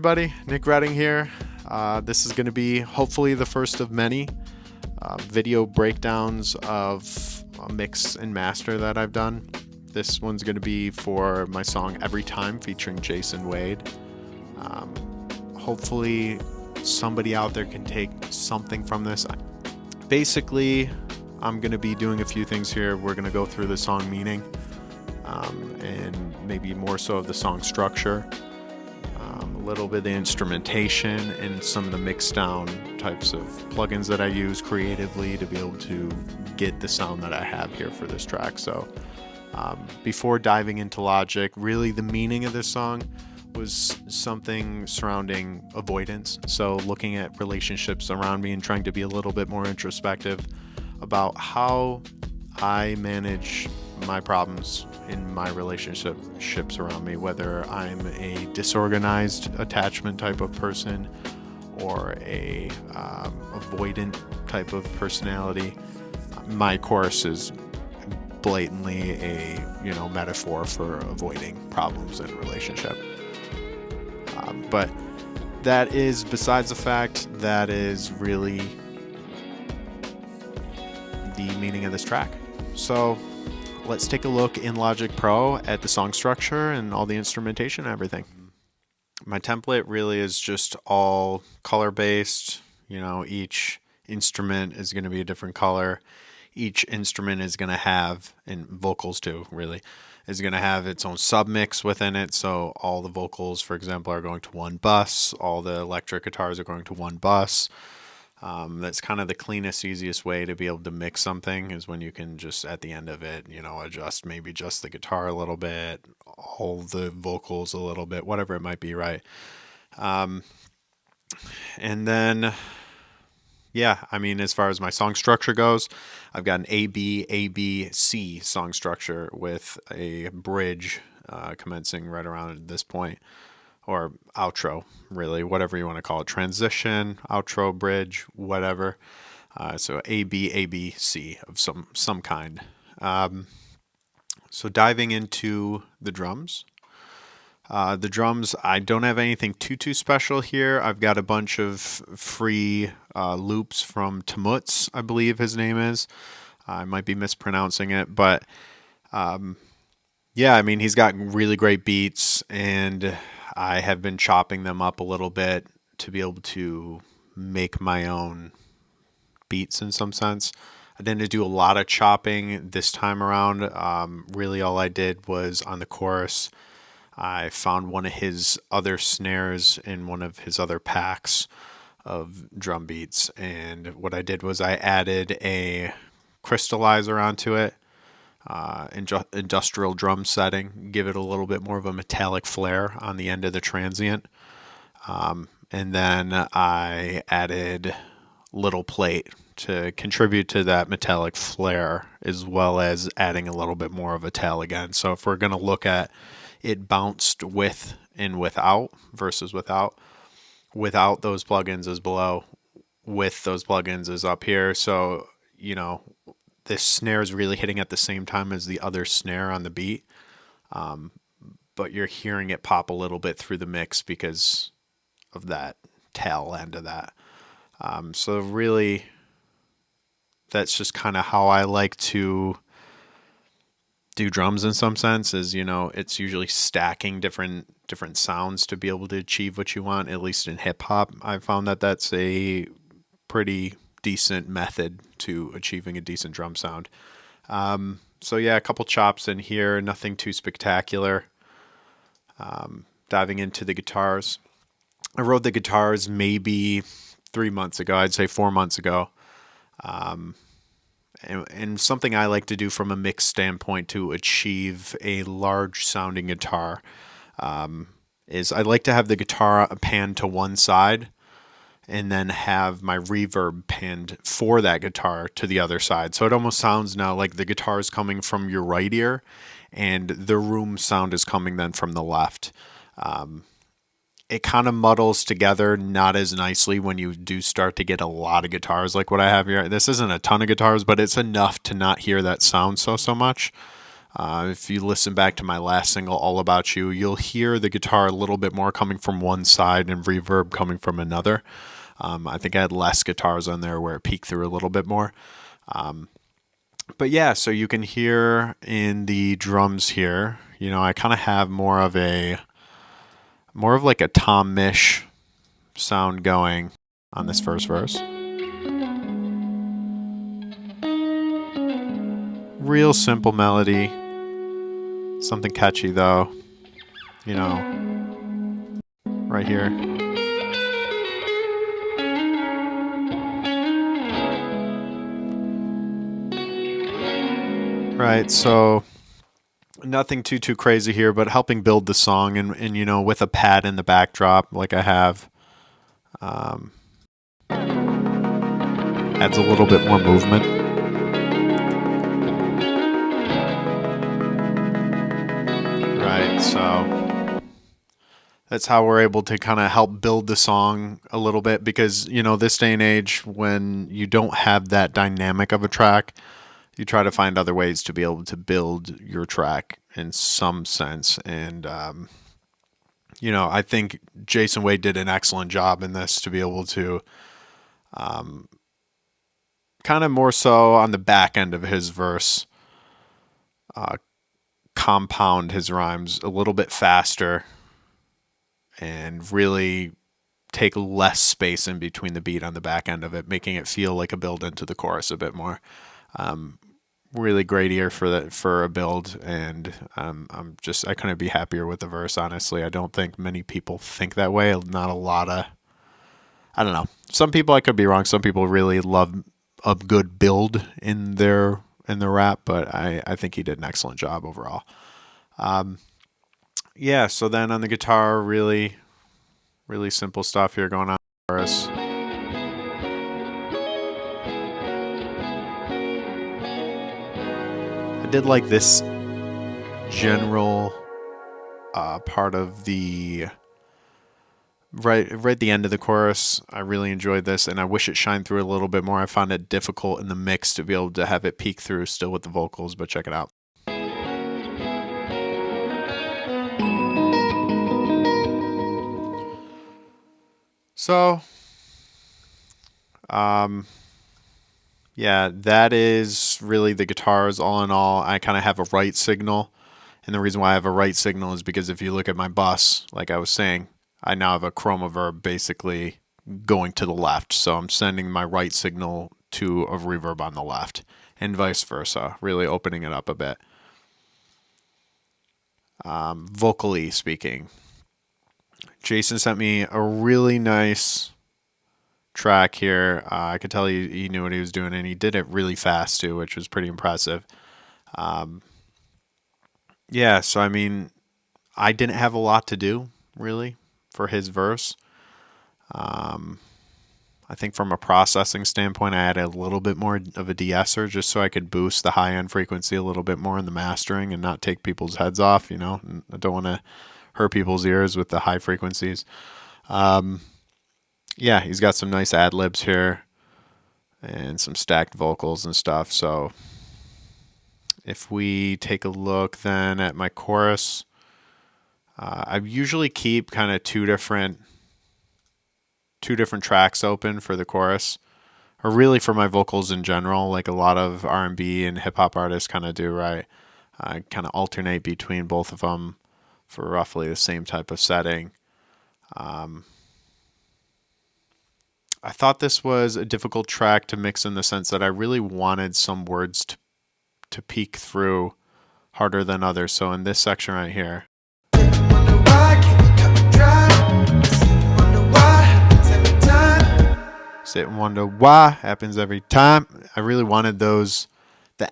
everybody, Nick Redding here. This is going to be hopefully the first of many video breakdowns of a mix and master that I've done. This one's going to be for my song Every Time featuring Jaison Wade. Hopefully somebody out there can take something from this. Basically, I'm going to be doing a few things here. We're going to go through the song meaning and maybe more so of the song structure. A little bit of the instrumentation and some of the mix down types of plugins that I use creatively to be able to get the sound that I have here for this track. So before diving into Logic, really the meaning of this song was something surrounding avoidance. So looking at relationships around me and trying to be a little bit more introspective about how I manage my problems in my relationships around me, whether I'm a disorganized attachment type of person or a avoidant type of personality. My chorus is blatantly a metaphor for avoiding problems in a relationship. But that is besides the fact. That is really the meaning of this track. So let's take a look in Logic Pro at the song structure and all the instrumentation and everything. My template really is just all color based. Each instrument is going to be a different color. Each instrument is going to have, and vocals too, really, is going to have its own submix within it. So all the vocals, for example, are going to one bus. All the electric guitars are going to one bus. That's kind of the cleanest, easiest way to be able to mix something is when you can just at the end of it, adjust maybe just the guitar a little bit, all the vocals a little bit, whatever it might be, right? And then, as far as my song structure goes, I've got an A-B-C song structure with a bridge commencing right around this point. Or outro, really, whatever you want to call it. Transition, outro, bridge, whatever. So A, B, C of some kind. So diving into the drums. The drums, I don't have anything too special here. I've got a bunch of free loops from Tamuts, I believe his name is. I might be mispronouncing it, but he's got really great beats, and I have been chopping them up a little bit to be able to make my own beats in some sense. I didn't do a lot of chopping this time around. Really all I did was on the chorus, I found one of his other snares in one of his other packs of drum beats. And what I did was I added a crystallizer onto it. Industrial drum setting, give it a little bit more of a metallic flair on the end of the transient. And then I added little plate to contribute to that metallic flair, as well as adding a little bit more of a tail again. So if we're going to look at it bounced with and without versus without those plugins is below, with those plugins is up here. So, this snare is really hitting at the same time as the other snare on the beat. But you're hearing it pop a little bit through the mix because of that tail end of that. So really, that's just kind of how I like to do drums in some sense is, it's usually stacking different sounds to be able to achieve what you want, at least in hip hop. I've found that that's a pretty decent method to achieving a decent drum sound. A couple chops in here, nothing too spectacular. Diving into the guitars. I wrote the guitars maybe 3 months ago, I'd say 4 months ago. And something I like to do from a mix standpoint to achieve a large sounding guitar is I like to have the guitar panned to one side and then have my reverb panned for that guitar to the other side. So it almost sounds now like the guitar is coming from your right ear and the room sound is coming then from the left. It kind of muddles together not as nicely when you do start to get a lot of guitars like what I have here. This isn't a ton of guitars, but it's enough to not hear that sound so much. If you listen back to my last single, All About You, you'll hear the guitar a little bit more coming from one side and reverb coming from another. I think I had less guitars on there where it peaked through a little bit more. But yeah, so you can hear in the drums here, I kind of have more of like a Tom Misch sound going on this first verse. Real simple melody. Something catchy though. Right here. Right, so nothing too crazy here, but helping build the song and with a pad in the backdrop like I have, adds a little bit more movement. Right, so that's how we're able to kind of help build the song a little bit because, this day and age, when you don't have that dynamic of a track, you try to find other ways to be able to build your track in some sense. And, I think Jason Wade did an excellent job in this to be able to kind of more so on the back end of his verse, compound his rhymes a little bit faster and really take less space in between the beat on the back end of it, making it feel like a build into the chorus a bit more. Really great ear for a build, and I couldn't be happier with the verse. Honestly, I don't think many people think that way. Not a lot of, I don't know. Some people, I could be wrong. Some people really love a good build in their rap, but I think he did an excellent job overall. Yeah. So then on the guitar, really, really simple stuff here going on for us. I did like this general part of the right at the end of the chorus. I really enjoyed this, and I wish it shined through a little bit more. I found it difficult in the mix to be able to have it peek through still with the vocals, but check it out. So, yeah, that is really the guitars all in all. I kind of have a right signal. And the reason why I have a right signal is because if you look at my bus, like I was saying, I now have a chroma verb basically going to the left. So I'm sending my right signal to a reverb on the left and vice versa, really opening it up a bit. Vocally speaking, Jason sent me a really nice track here. I could tell he knew what he was doing, and he did it really fast too, which was pretty impressive. Yeah, so I mean, I didn't have a lot to do really for his verse. I think from a processing standpoint, I added a little bit more of a de-esser just so I could boost the high end frequency a little bit more in the mastering and not take people's heads off. I don't want to hurt people's ears with the high frequencies. Yeah, he's got some nice ad libs here and some stacked vocals and stuff. So if we take a look then at my chorus, I usually keep kind of two different tracks open for the chorus, or really for my vocals in general, like a lot of R&B and hip hop artists kind of do, right? I kind of alternate between both of them for roughly the same type of setting. I thought this was a difficult track to mix in the sense that I really wanted some words to peek through harder than others. So in this section right here, sit and wonder why happens every time. I really wanted the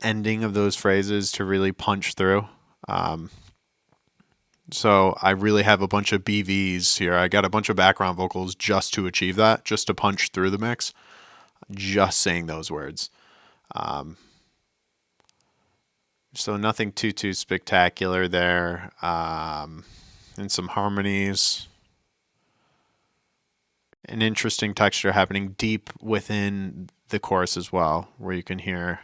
ending of those phrases to really punch through. So I really have a bunch of BVs here. I got a bunch of background vocals just to achieve that, just to punch through the mix, just saying those words. So nothing too spectacular there. And some harmonies. An interesting texture happening deep within the chorus as well, where you can hear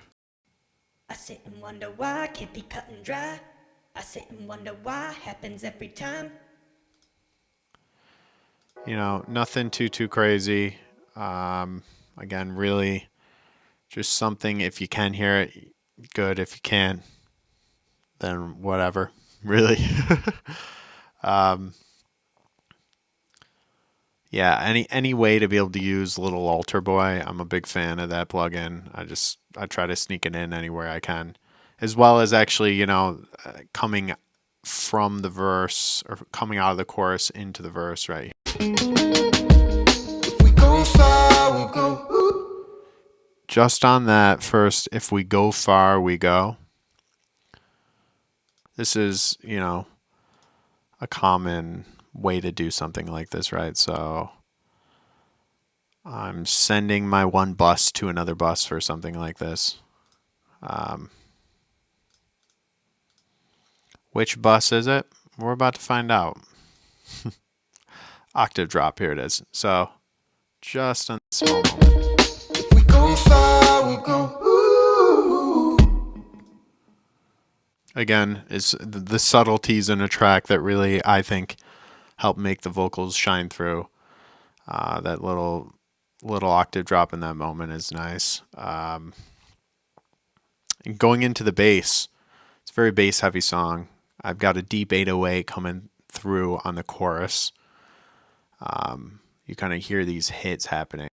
I sit and wonder why, can't be cut and dry. I sit and wonder why, happens every time. You know, nothing too crazy. Again, really just something, if you can hear it, good. If you can't, then whatever. Really. um, yeah, any way to be able to use Little Altar Boy, I'm a big fan of that plugin. I try to sneak it in anywhere I can, as well as actually, coming from the verse or coming out of the chorus into the verse, right? If we go far, we go. Just on that first, if we go far, we go. This is, a common way to do something like this, right? So I'm sending my one bus to another bus for something like this. Which bus is it? We're about to find out. Octave drop, here it is. So just a small moment. If we go far, we go. Again, is the subtleties in a track that really, I think, help make the vocals shine through. That little octave drop in that moment is nice. And going into the bass, it's a very bass heavy song. I've got a deep 808 coming through on the chorus. You kind of hear these hits happening.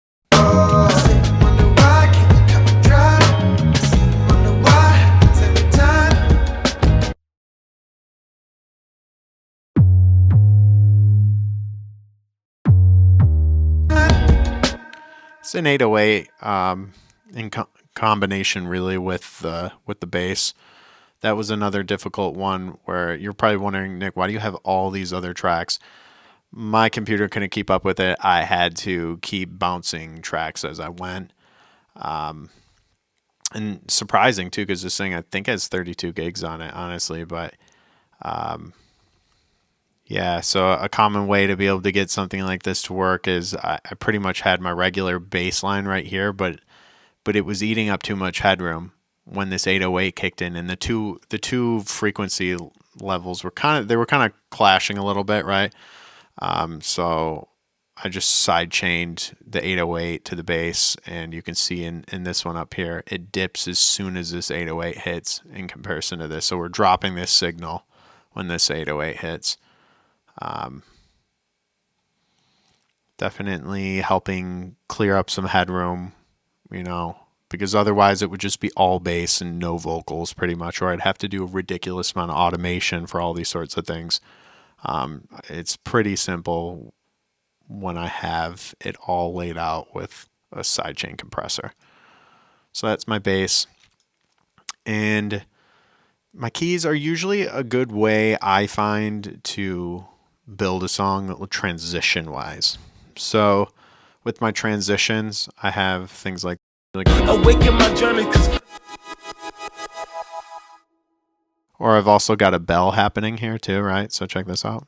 It's an 808 in combination really with the bass. That was another difficult one where you're probably wondering, Nick, why do you have all these other tracks? My computer couldn't keep up with it. I had to keep bouncing tracks as I went. And surprising too, because this thing I think has 32 gigs on it, honestly. But yeah, so a common way to be able to get something like this to work is I pretty much had my regular bass line right here, but it was eating up too much headroom when this 808 kicked in, and the two frequency levels were kind of clashing a little bit, right? So I just side chained the 808 to the bass, and you can see in this one up here, it dips as soon as this 808 hits in comparison to this. So we're dropping this signal when this 808 hits. Definitely helping clear up some headroom, because otherwise it would just be all bass and no vocals pretty much, or I'd have to do a ridiculous amount of automation for all these sorts of things. It's pretty simple when I have it all laid out with a sidechain compressor. So that's my bass. And my keys are usually a good way, I find, to build a song transition wise. So with my transitions, I have things like awaken my journey, or I've also got a bell happening here too, right? So check this out.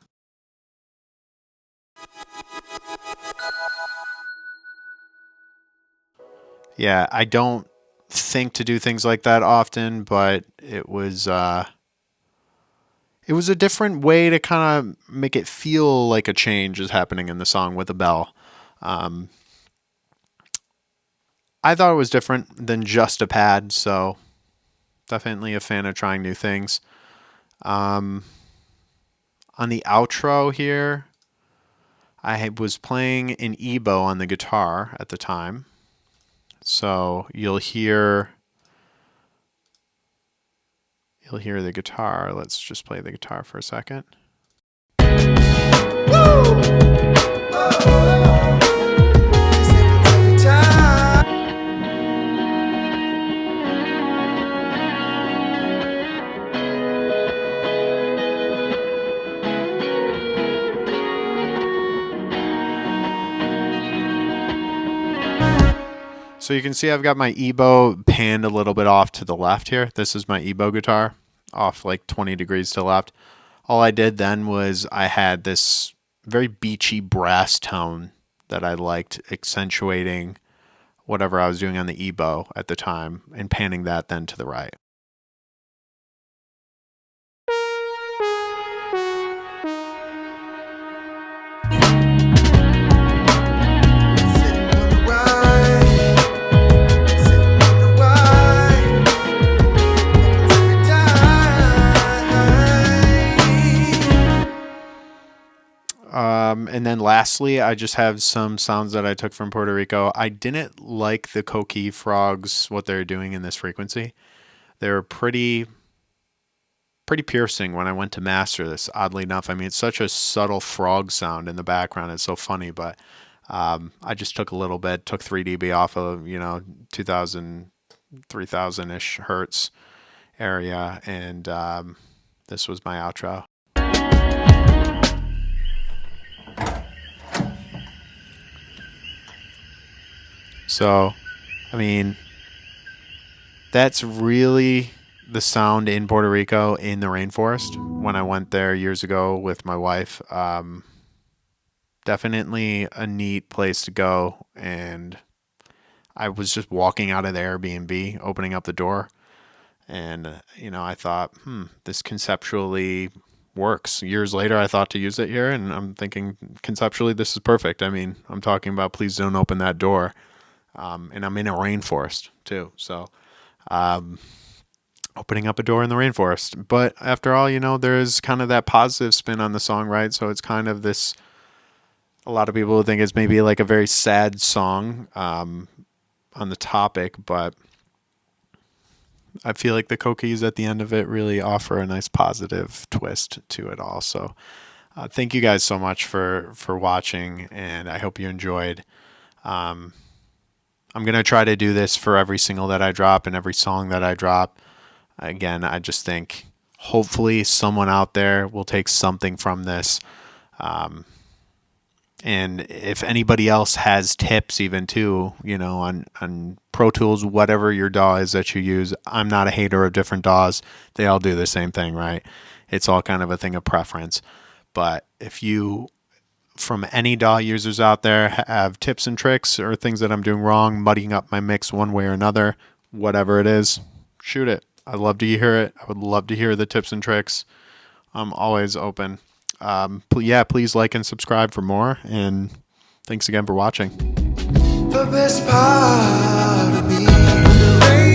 Yeah, I don't think to do things like that often, but it was a different way to kind of make it feel like a change is happening in the song with a bell. Um, I thought it was different than just a pad, so definitely a fan of trying new things. On the outro here, I was playing an ebow on the guitar at the time, so you'll hear the guitar. Let's just play the guitar for a second. So you can see I've got my ebow panned a little bit off to the left here. This is my ebow guitar, off like 20 degrees to the left. All I did then was I had this very beachy brass tone that I liked, accentuating whatever I was doing on the ebow at the time and panning that then to the right. And then lastly, I just have some sounds that I took from Puerto Rico. I didn't like the coqui frogs, what they're doing in this frequency. They were pretty piercing when I went to master this, oddly enough. I mean, it's such a subtle frog sound in the background. It's so funny, but I just took a little bit, took 3 dB off of, 2000, 3000-ish hertz area, and this was my outro. So, I mean, that's really the sound in Puerto Rico in the rainforest. When I went there years ago with my wife, definitely a neat place to go. And I was just walking out of the Airbnb, opening up the door, and I thought, this conceptually works. Years later, I thought to use it here, and I'm thinking conceptually this is perfect. I mean, I'm talking about please don't open that door. And I'm in a rainforest too, so opening up a door in the rainforest. But after all, there's kind of that positive spin on the song, right? So it's kind of this. A lot of people think it's maybe like a very sad song on the topic, but I feel like the coquis at the end of it really offer a nice positive twist to it all. So thank you guys so much for watching, and I hope you enjoyed. I'm going to try to do this for every single that I drop and every song that I drop. Again, I just think hopefully someone out there will take something from this. And if anybody else has tips even too, on Pro Tools, whatever your DAW is that you use, I'm not a hater of different DAWs. They all do the same thing, right? It's all kind of a thing of preference. But if you, from any DAW users out there, have tips and tricks or things that I'm doing wrong, muddying up my mix one way or another, whatever it is, shoot it. I'd love to hear it. I would love to hear the tips and tricks. I'm always open. Please like and subscribe for more. And thanks again for watching. The best part of me.